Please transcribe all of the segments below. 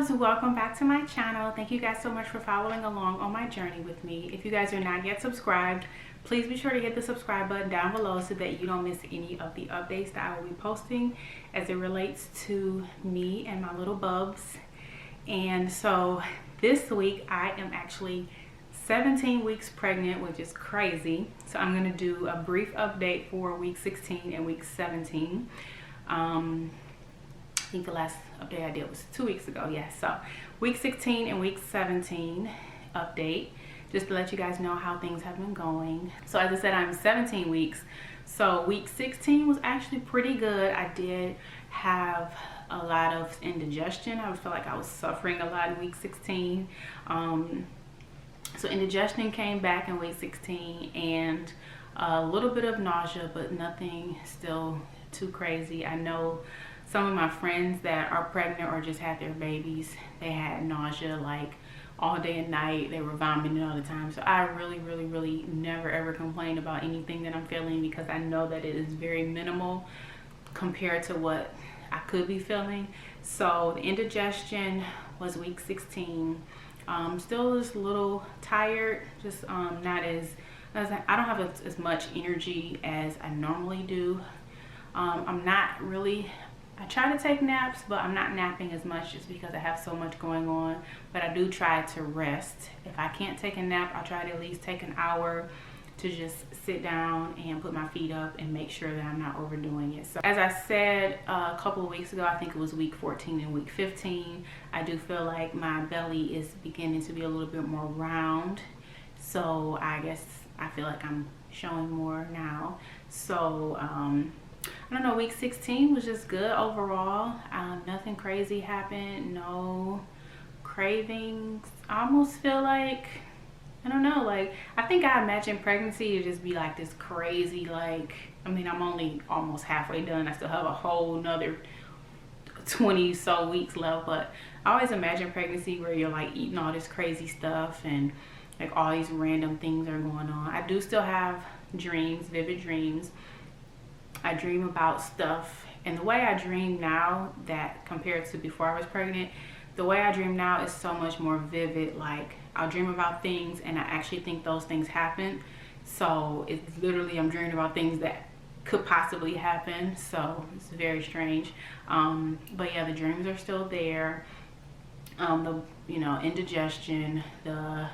loves, welcome back to my channel. Thank you guys so much for following along on my journey with me. If you guys are not yet subscribed, please be sure to hit the subscribe button down below so that you don't miss any of the updates that I will be posting as it relates to me and my little bubs. And so this week I am actually 17 weeks pregnant, which is crazy. So I'm going to do a brief update for week 16 and week 17. I think the last update I did was 2 weeks ago. Yes, so week 16 and week 17 update, just to let you guys know how things have been going. So as I said, I'm 17 weeks. So week 16 was actually pretty good. I did have a lot of indigestion. I felt like I was suffering a lot in week 16. So indigestion came back in week 16 and a little bit of nausea, but nothing still too crazy. I know some of my friends that are pregnant or just had their babies, they had nausea like all day and night. They were vomiting all the time. So I really never ever complain about anything that I'm feeling, because I know that it is very minimal compared to what I could be feeling. So the indigestion was week 16. Still just a little tired, just not as I don't have as much energy as I normally do. I'm not really, I try to take naps, but I'm not napping as much just because I have so much going on. But I do try to rest. If I can't take a nap, I'll try to at least take an hour to just sit down and put my feet up and make sure that I'm not overdoing it. So as I said a couple of weeks ago, I think it was week 14 and week 15, I do feel like my belly is beginning to be a little bit more round. So I guess I feel like I'm showing more now. So I don't know, week 16 was just good overall. Nothing crazy happened, no cravings. I almost feel like, I don't know, like I think I imagine pregnancy to just be like this crazy, like, I mean, I'm only almost halfway done. I still have a whole nother 20 so weeks left, but I always imagine pregnancy where you're like eating all this crazy stuff and like all these random things are going on. I do still have dreams, vivid dreams. I dream about stuff, and the way I dream now, that compared to before I was pregnant, the way I dream now is so much more vivid. Like I'll dream about things and I actually think those things happen. So it's literally, I'm dreaming about things that could possibly happen. So it's very strange. But yeah, the dreams are still there. The indigestion, the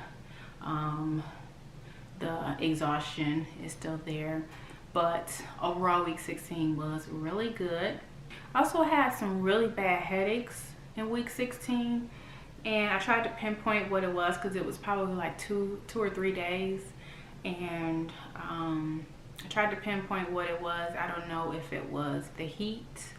exhaustion is still there. But overall week 16 was really good. I also had some really bad headaches in week 16, and I tried to pinpoint what it was because it was probably like two or 3 days, and I tried to pinpoint what it was. I don't know if it was the heat,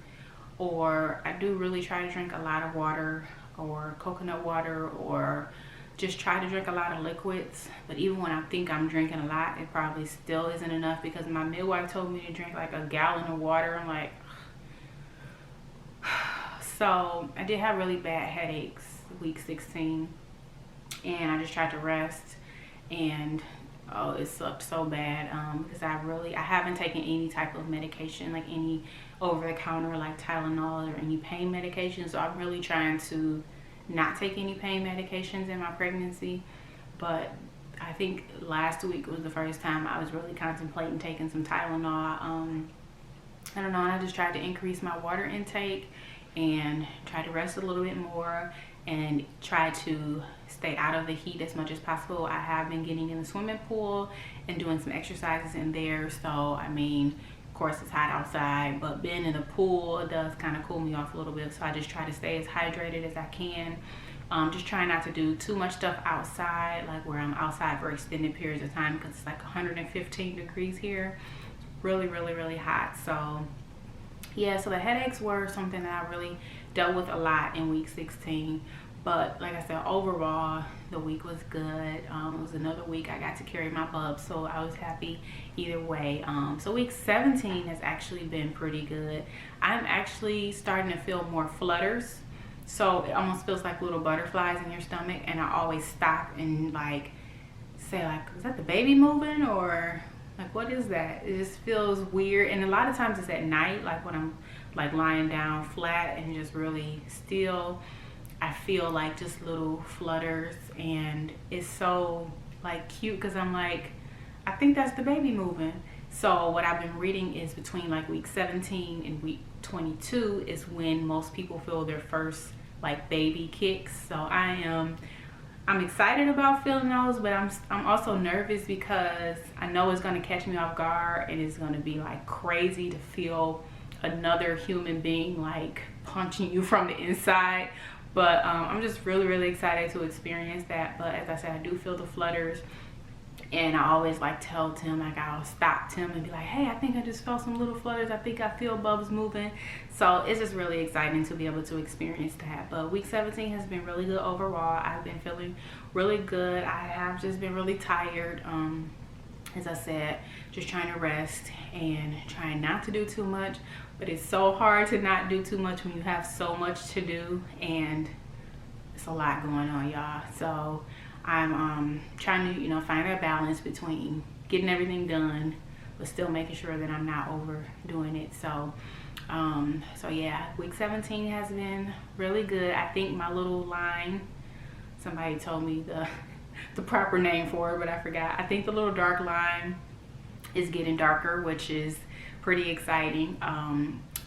or I do really try to drink a lot of water or coconut water, or just try to drink a lot of liquids. But even when I think I'm drinking a lot, it probably still isn't enough, because my midwife told me to drink like a gallon of water. I'm like, so I did have really bad headaches week 16, and I just tried to rest, and oh, it sucked so bad, because I haven't taken any type of medication, like any over-the-counter like Tylenol or any pain medication. So I'm really trying to not take any pain medications in my pregnancy. But I think last week was the first time I was really contemplating taking some Tylenol. I don't know, and I just tried to increase my water intake and try to rest a little bit more and try to stay out of the heat as much as possible. I have been getting in the swimming pool and doing some exercises in there. So I mean, of course it's hot outside, but being in the pool, it does kind of cool me off a little bit. So I just try to stay as hydrated as I can. Just trying not to do too much stuff outside, like where I'm outside for extended periods of time, because it's like 115 degrees here. It's really hot. So yeah, so the headaches were something that I really dealt with a lot in week 16. But like I said, overall the week was good. It was another week I got to carry my bubs, so I was happy either way. So week 17 has actually been pretty good. I'm actually starting to feel more flutters, so it almost feels like little butterflies in your stomach, and I always stop and like say like, is that the baby moving, or like what is that? It just feels weird. And a lot of times it's at night, like when I'm like lying down flat and just really still. I feel like just little flutters, and it's so like cute because I'm like, I think that's the baby moving. So what I've been reading is between like week 17 and week 22 is when most people feel their first like baby kicks. So I'm excited about feeling those, but I'm also nervous because I know it's going to catch me off guard, and it's going to be like crazy to feel another human being like punching you from the inside. But I'm just really excited to experience that. But as I said, I do feel the flutters, and I always like tell Tim, like I'll stop Tim and be like, hey, I think I just felt some little flutters, I think I feel Bubs moving. So it's just really exciting to be able to experience that. But week 17 has been really good overall. I've been feeling really good. I have just been really tired. As I said, just trying to rest and trying not to do too much. But it's so hard to not do too much when you have so much to do, and it's a lot going on, y'all. So I'm trying to, you know, find that balance between getting everything done but still making sure that I'm not overdoing it. So yeah, week 17 has been really good. I think my little line, somebody told me the proper name for it, but I forgot. I think the little dark line is getting darker, which is pretty exciting.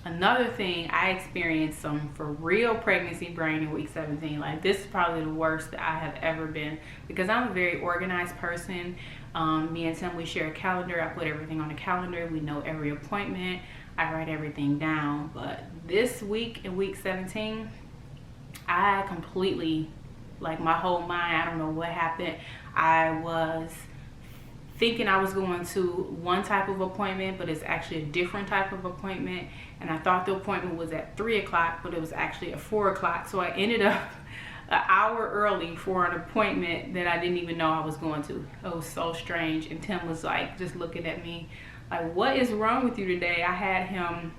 Another thing, I experienced some for real pregnancy brain in week 17. Like, this is probably the worst that I have ever been, because I'm a very organized person. Me and Tim, we share a calendar. I put everything on the calendar. We know every appointment. I write everything down. But this week in week 17, I completely, like, my whole mind, I don't know what happened. I was thinking I was going to one type of appointment, but it's actually a different type of appointment. And I thought the appointment was at 3 o'clock, but it was actually at 4 o'clock. So I ended up an hour early for an appointment that I didn't even know I was going to. It was so strange. And Tim was like just looking at me like, what is wrong with you today? I had him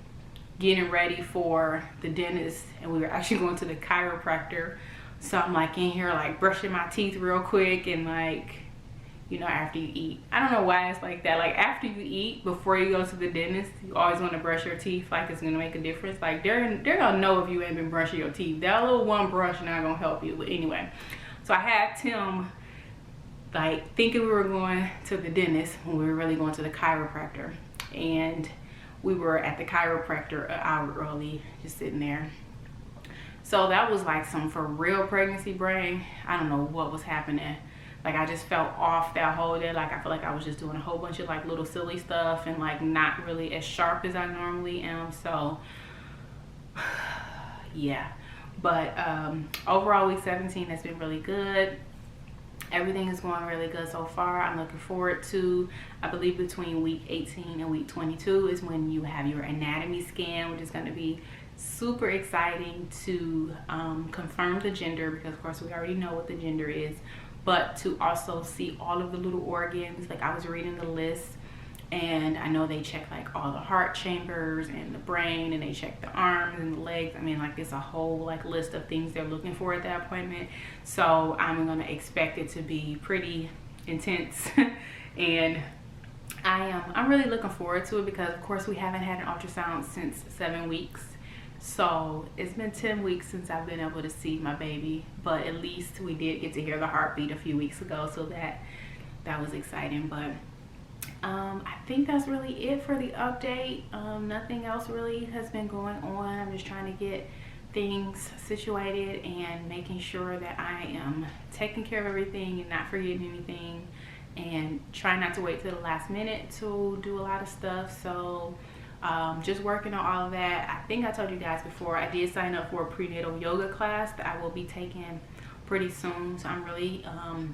getting ready for the dentist, and we were actually going to the chiropractor. So I'm like in here like brushing my teeth real quick, and like, you know, after you eat, I don't know why it's like that. Like, after you eat, before you go to the dentist, you always want to brush your teeth, like it's gonna make a difference. Like, they're gonna know if you ain't been brushing your teeth. That little one brush not gonna help you. But anyway, so I had Tim like thinking we were going to the dentist when we were really going to the chiropractor, and we were at the chiropractor an hour early, just sitting there. So that was like some for real pregnancy brain. I don't know what was happening. Like, I just felt off that whole day. Like, I feel like I was just doing a whole bunch of like little silly stuff and like not really as sharp as I normally am. So yeah, but overall week 17 has been really good. Everything is going really good so far. I'm looking forward to, I believe between week 18 and week 22 is when you have your anatomy scan, which is going to be super exciting to confirm the gender, because of course we already know what the gender is, but to also see all of the little organs. Like, I was reading the list, and I know they check like all the heart chambers and the brain, and they check the arms and the legs. I mean, like, it's a whole like list of things they're looking for at that appointment. So I'm gonna expect it to be pretty intense and I'm really looking forward to it, because of course we haven't had an ultrasound since 7 weeks. So it's been 10 weeks since I've been able to see my baby, but at least we did get to hear the heartbeat a few weeks ago, so that was exciting. But I think that's really it for the update. Nothing else really has been going on. I'm just trying to get things situated and making sure that I am taking care of everything and not forgetting anything, and trying not to wait till the last minute to do a lot of stuff. So just working on all of that. I think I told you guys before, I did sign up for a prenatal yoga class that I will be taking pretty soon. So I'm really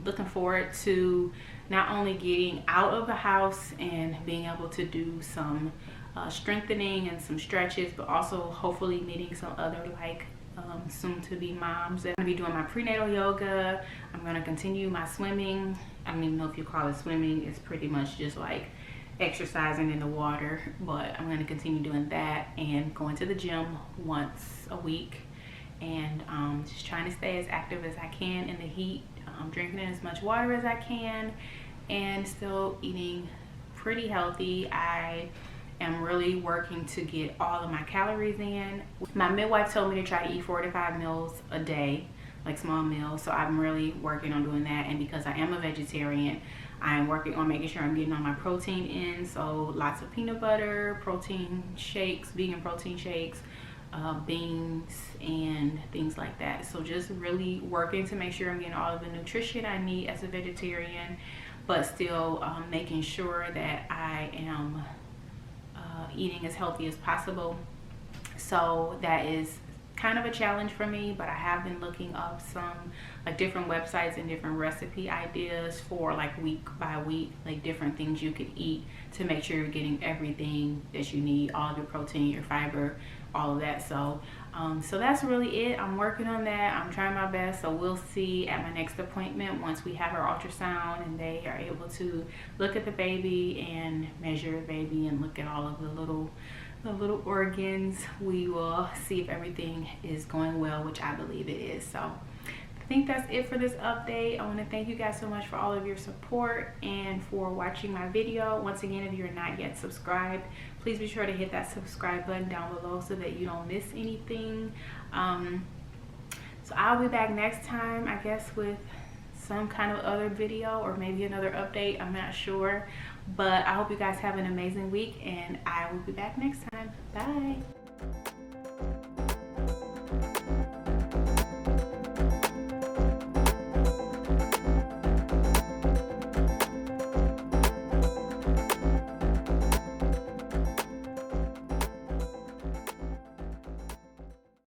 looking forward to not only getting out of the house and being able to do some strengthening and some stretches, but also hopefully meeting some other like soon to be moms. I'm gonna be doing my prenatal yoga. I'm gonna continue my swimming. I don't even know if you call it swimming. It's pretty much just like exercising in the water, but I'm going to continue doing that and going to the gym once a week, and just trying to stay as active as I can in the heat, drinking as much water as I can, and still eating pretty healthy. I am really working to get all of my calories in. My midwife told me to try to eat 4 to 5 meals a day. like small meals. So I'm really working on doing that. And because I am a vegetarian, I'm working on making sure I'm getting all my protein in. So lots of peanut butter, protein shakes, vegan protein shakes, beans and things like that. So just really working to make sure I'm getting all of the nutrition I need as a vegetarian, but still making sure that I am eating as healthy as possible. So that is kind of a challenge for me, but I have been looking up some like different websites and different recipe ideas for like week by week, like different things you could eat to make sure you're getting everything that you need, all of your protein, your fiber, all of that. So so that's really it. I'm working on that. I'm trying my best. So we'll see at my next appointment once we have our ultrasound and they are able to look at the baby and measure the baby and look at all of the little organs. We will see if everything is going well, which I believe it is. So I think that's it for this update. I want to thank you guys so much for all of your support and for watching my video. Once again, if you're not yet subscribed, please be sure to hit that subscribe button down below so that you don't miss anything. So I'll be back next time, I guess, with some kind of other video or maybe another update. I'm not sure, but I hope you guys have an amazing week and I will be back next time. Bye.